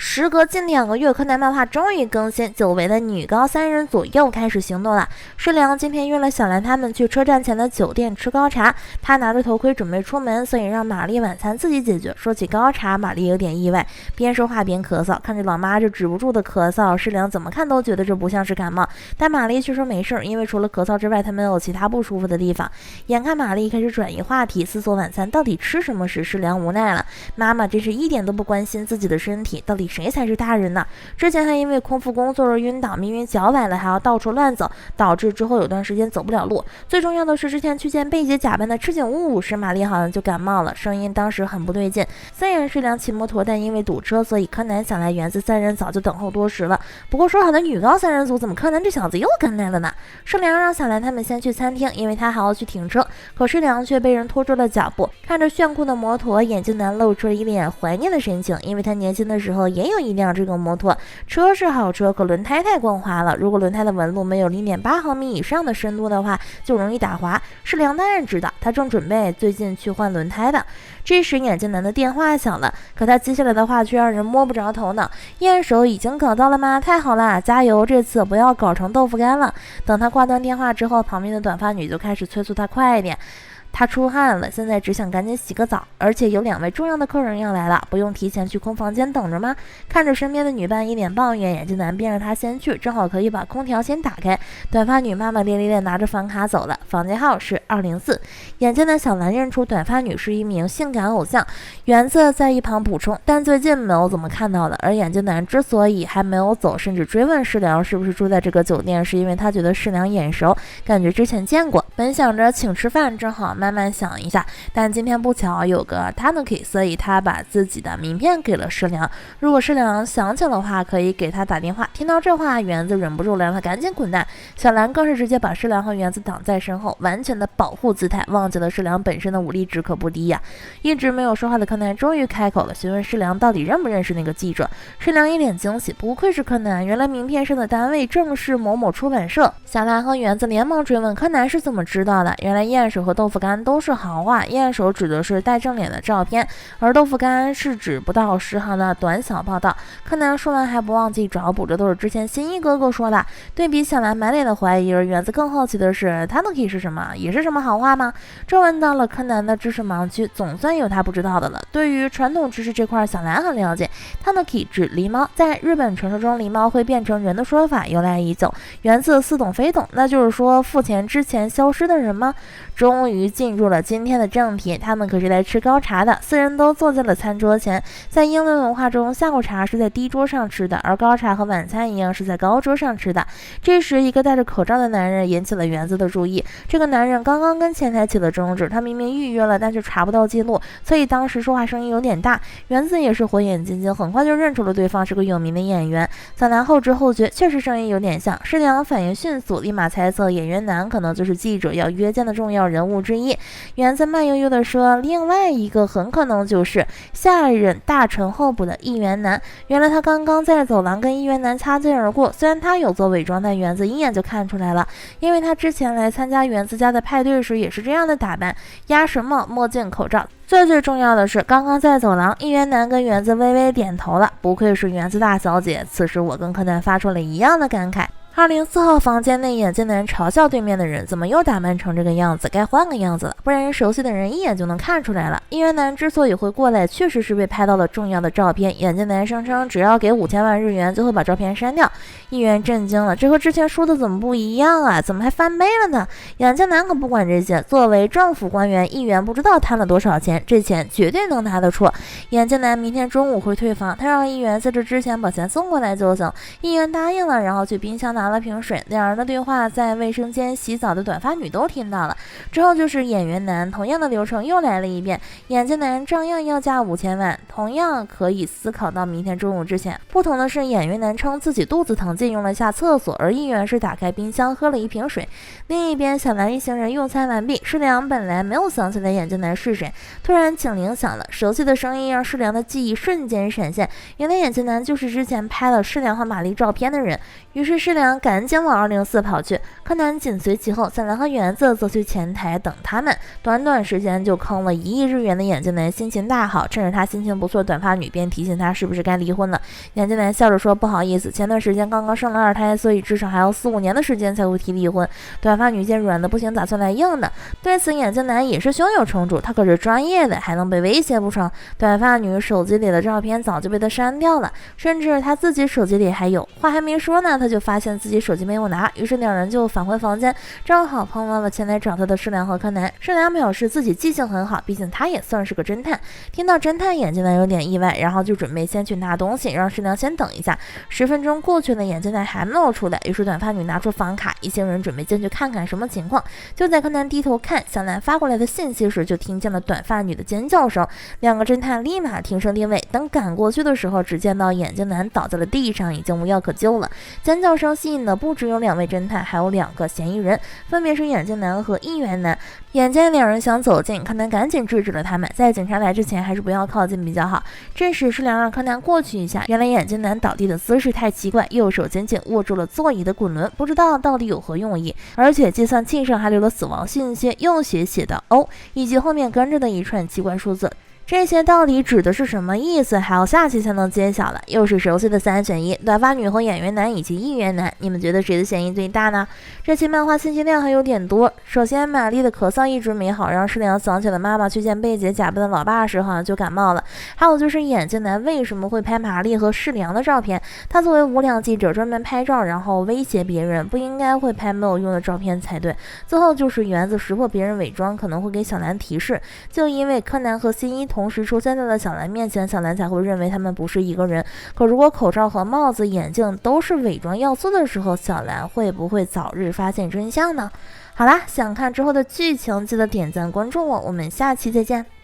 时隔近2个月，柯南漫画终于更新，久违的女高三人组又开始行动了。世良今天约了小兰他们去车站前的酒店吃高茶，他拿着头盔准备出门，所以让玛丽晚餐自己解决。说起高茶，玛丽有点意外，边说话边咳嗽，看着老妈这止不住的咳嗽，世良怎么看都觉得这不像是感冒，但玛丽却说没事，因为除了咳嗽之外，他没有其他不舒服的地方。眼看玛丽开始转移话题，思索晚餐到底吃什么时，世良无奈了，妈妈真是一点都不关心自己的身体，到底谁才是大人呢？之前还因为空腹工作而晕倒，明明脚崴了还要到处乱走，导致之后有段时间走不了路。最重要的是，之前去见贝姐假扮的赤井五五时，玛丽好像就感冒了，声音当时很不对劲。虽然世良骑摩托，但因为堵车，所以柯南想来园子三人早就等候多时了。不过说好的女高三人组，怎么柯南这小子又跟来了呢？世良让小兰他们先去餐厅，因为他还要去停车，可世良却被人拖住了脚步。看着炫酷的摩托，眼镜男露出了一脸怀念的神情，因为他年轻的时候也有一辆这个摩托，车是好车，可轮胎太光滑了，如果轮胎的纹路没有0.8毫米以上的深度的话，就容易打滑。世良当然知道，他正准备最近去换轮胎的。这时眼镜男的电话响了，可他接下来的话却让人摸不着头脑。验手已经搞到了吗？太好了，加油，这次不要搞成豆腐干了。等他挂断电话之后，旁边的短发女就开始催促他快一点。他出汗了，现在只想赶紧洗个澡，而且有2位重要的客人要来了，不用提前去空房间等着吗？看着身边的女伴一脸抱怨，眼镜男便让他先去，正好可以把空调先打开。短发女骂骂咧咧的拿着房卡走了，房间号是204。眼镜男小兰认出短发女是一名性感偶像，园子在一旁补充，但最近没有怎么看到了。而眼镜男之所以还没有走，甚至追问世良是不是住在这个酒店，是因为他觉得世良眼熟，感觉之前见过。本想着请吃饭，正好慢慢想一下，但今天不巧有个 Tanuki， 所以他把自己的名片给了世良。如果世良想起的话，可以给他打电话。听到这话，园子忍不住了，让他赶紧滚蛋。小兰更是直接把世良和园子挡在身后，完全的保护姿态，忘记了世良本身的武力值可不低呀。一直没有说话的柯南终于开口了，询问世良到底认不认识那个记者。世良一脸惊喜，不愧是柯南，原来名片上的单位正是某某出版社。小兰和园子连忙追问柯南是怎么知道的，原来鼹鼠和豆腐干都是行话，鼹鼠指的是带正脸的照片，而豆腐干是指不到10行的短小报道。柯南说完还不忘记找补，这都是之前新一哥哥说的。对比小兰满脸的怀疑，而园子更好奇的是 Tanuki 是什么，也是什么好话吗？这问到了柯南的知识盲区，总算有他不知道的了。对于传统知识这块，小兰很了解。Tanuki 指狸猫，在日本传说中狸猫会变成人的说法由来已久，园子似懂非懂，那就是说付钱之前消失的人吗？终于进入了今天的正题，他们可是来吃高茶的。4人都坐在了餐桌前。在英伦文化中，下午茶是在低桌上吃的，而高茶和晚餐一样是在高桌上吃的。这时，一个戴着口罩的男人引起了园子的注意。这个男人刚刚跟前台起了争执，他明明预约了，但却查不到记录，所以当时说话声音有点大。园子也是火眼金睛，很快就认出了对方是个有名的演员。小兰后知后觉，确实声音有点像。世良反应迅速，立马猜测演员男可能就是记者要约见的重要人物之一。园子慢悠悠地说，另外一个很可能就是下一任大臣候补的议员男。原来他刚刚在走廊跟议员男擦肩而过，虽然他有做伪装，但园子一眼就看出来了，因为他之前来参加园子家的派对时也是这样的打扮，鸭舌帽、墨镜、口罩。最重要的是，刚刚在走廊，议员男跟园子微微点头了，不愧是园子大小姐。此时我跟柯南发出了一样的感慨。204号房间内，眼镜男嘲笑对面的人怎么又打扮成这个样子，该换个样子了，不然熟悉的人一眼就能看出来了。议员男之所以会过来，确实是被拍到了重要的照片。眼镜男声称只要给5000万日元就会把照片删掉。议员震惊了，这和之前说的怎么不一样啊？怎么还翻倍了呢？眼镜男可不管这些，作为政府官员，议员不知道贪了多少钱，这钱绝对能拿得出。眼镜男明天中午会退房，他让议员在这之前把钱送过来就行。议员答应了，然后去冰箱拿了瓶水。两人的对话在卫生间洗澡的短发女都听到了。之后就是演员男，同样的流程又来了一遍。眼镜男照样要价5000万，同样可以思考到明天中午之前。不同的是，演员男称自己肚子疼进用了下厕所，而议员是打开冰箱喝了一瓶水。另一边，小兰一行人用餐完毕，世良本来没有想起来眼镜男是谁，突然警铃响了，熟悉的声音让世良的记忆瞬间闪现，原来眼镜男就是之前拍了世良和玛丽照片的人。于是世良南赶紧往204跑去，柯南紧随其后，小兰和园子则去前台等他们。短短时间就坑了1亿日元的眼镜男心情大好，趁着他心情不错，短发女便提醒他是不是该离婚了。眼镜男笑着说：“不好意思，前段时间刚刚生了2胎，所以至少还要4、5年的时间才会提离婚。”短发女见软的不行，打算来硬的。对此，眼镜男也是胸有成竹，他可是专业的，还能被威胁不成？短发女手机里的照片早就被他删掉了，甚至他自己手机里还有。话还没说呢，他就发现自己手机没有拿，于是两人就返回房间，正好碰到了前来找他的世良和柯南。世良表示自己记性很好，毕竟他也算是个侦探。听到侦探，眼镜男有点意外，然后就准备先去拿东西，让世良先等一下。10分钟过去了，眼镜男还没有出来，于是短发女拿出房卡，一行人准备进去看看什么情况。就在柯南低头看小兰发过来的信息时，就听见了短发女的尖叫声。两个侦探立马停声定位，等赶过去的时候，只见到眼镜男倒在了地上，已经无药可救了。尖叫声吸引的不只有2位侦探，还有2个嫌疑人，分别是眼镜男和议员男。眼见2人想走近，柯南赶紧制止了他们，在警察来之前还是不要靠近比较好。这时世良让柯南过去一下，原来眼镜男倒地的姿势太奇怪，右手紧紧握住了座椅的滚轮，不知道到底有何用意，而且计算器上还留了死亡信息，用血写的 O， 以及后面跟着的一串奇怪数字。这些到底指的是什么意思，还要下期才能揭晓了。又是熟悉的3选1，短发女和演员男以及议员男，你们觉得谁的嫌疑最大呢？这期漫画信息量还有点多。首先，玛丽的咳嗽一直没好，让世良想起了妈妈去见贝姐假扮的老爸时好像就感冒了。还有就是眼镜男为什么会拍玛丽和世良的照片？他作为无良记者，专门拍照然后威胁别人，不应该会拍没有用的照片才对。最后就是园子识破别人伪装可能会给小兰提示，就因为柯南和新一同时出现在了小兰面前，小兰才会认为他们不是一个人。可如果口罩和帽子、眼镜都是伪装要素的时候，小兰会不会早日发现真相呢？好啦，想看之后的剧情，记得点赞关注我，我们下期再见。